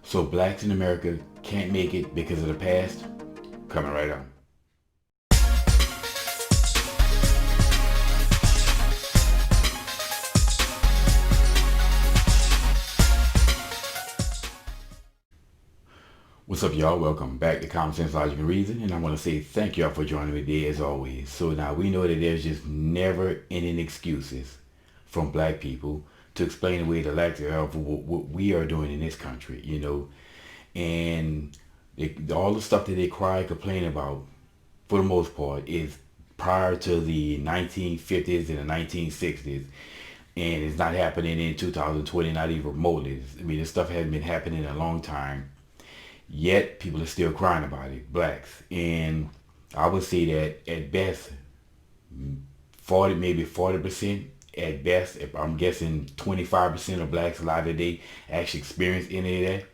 So blacks in America can't make it because of the past? Coming right on. What's up, y'all? Welcome back to Common Sense, Logic, and Reason. And I want to say thank y'all for joining me today as always. So now we know that there's just never ending excuses from black people to explain away the lack thereof of what we are doing in this country, And all the stuff that they cry, complain about, for the most part, is prior to the 1950s and the 1960s. And it's not happening in 2020, not even remotely. I mean, this stuff hasn't been happening in a long time. Yet people are still crying about it, blacks. And I would say that at best, 40, maybe 40% at best, if I'm guessing 25% of blacks alive today actually experience any of that.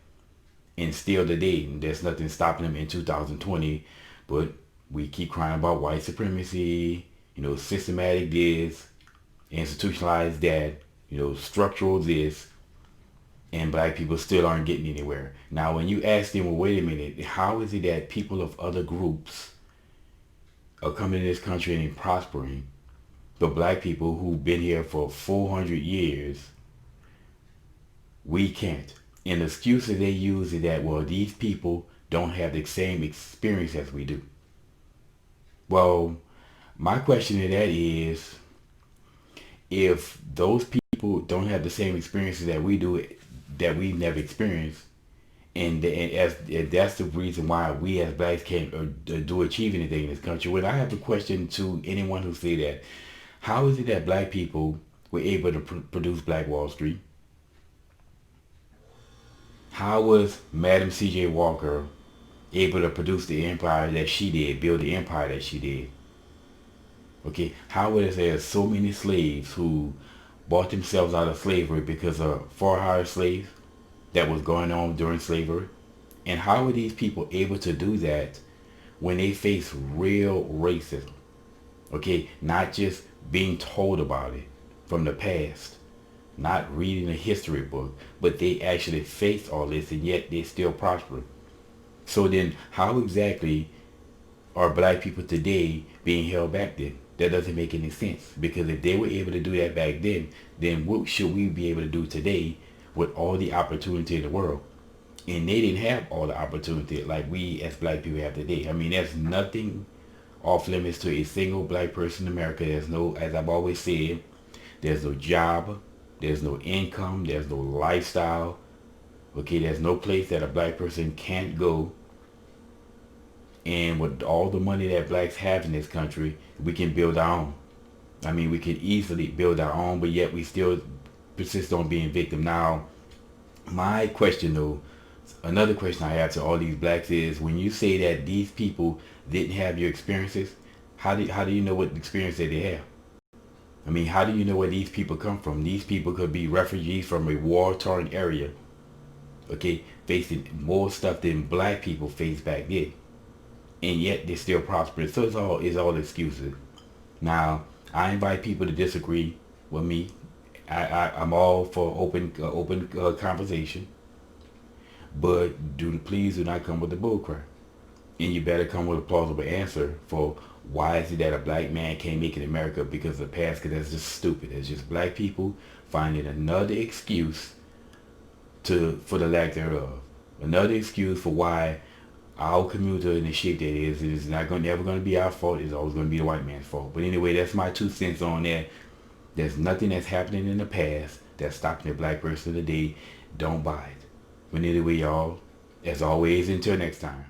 And still today, there's nothing stopping them in 2020. But we keep crying about white supremacy, systematic this, institutionalized that, structural this, and black people still aren't getting anywhere. Now, when you ask them, well, wait a minute, how is it that people of other groups are coming to this country and prospering, but black people who've been here for 400 years, we can't? And the excuse that they use is that, well, these people don't have the same experience as we do. Well, my question to that is, if those people don't have the same experiences that we do, that we've never experienced, and as that's the reason why we as blacks can't do achieve anything in this country. When I have a question to anyone who say that, how is it that black people were able to produce Black Wall Street? How was Madam C.J. Walker able to produce the empire that she did, build the empire that she did? Okay, how was there so many slaves who bought themselves out of slavery because of for hire slaves that was going on during slavery? And how are these people able to do that when they face real racism? Okay, not just being told about it from the past, not reading a history book, but they actually face all this and yet they still prosper. So then how exactly are black people today being held back then? That doesn't make any sense, because if they were able to do that back then what should we be able to do today with all the opportunity in the world? And they didn't have all the opportunity like we as black people have today. I mean, there's nothing off limits to a single black person in America. There's no, as I've always said, there's no job, there's no income, there's no lifestyle. Okay, there's no place that a black person can't go. And with all the money that blacks have in this country, we can build our own. I mean, we can easily build our own, but yet we still persist on being victim. Now, my question though, another question I have to all these blacks is, when you say that these people didn't have your experiences, how do you know what experience that they have? I mean, how do you know where these people come from? These people could be refugees from a war-torn area, okay, facing more stuff than black people faced back then. And yet they're still prosperous. So it's all excuses. Now, I invite people to disagree with me. I'm all for open conversation, but please do not come with the bullcrap. And you better come with a plausible answer for why is it that a black man can't make it in America because of the past, because that's just stupid. It's just black people finding another excuse for the lack thereof. Another excuse for why our community in the shape that it is never going to be our fault. It's always going to be the white man's fault. But anyway, that's my 2 cents on that. There's nothing that's happening in the past that's stopping the black person today. Don't buy it. But anyway, y'all, as always, until next time.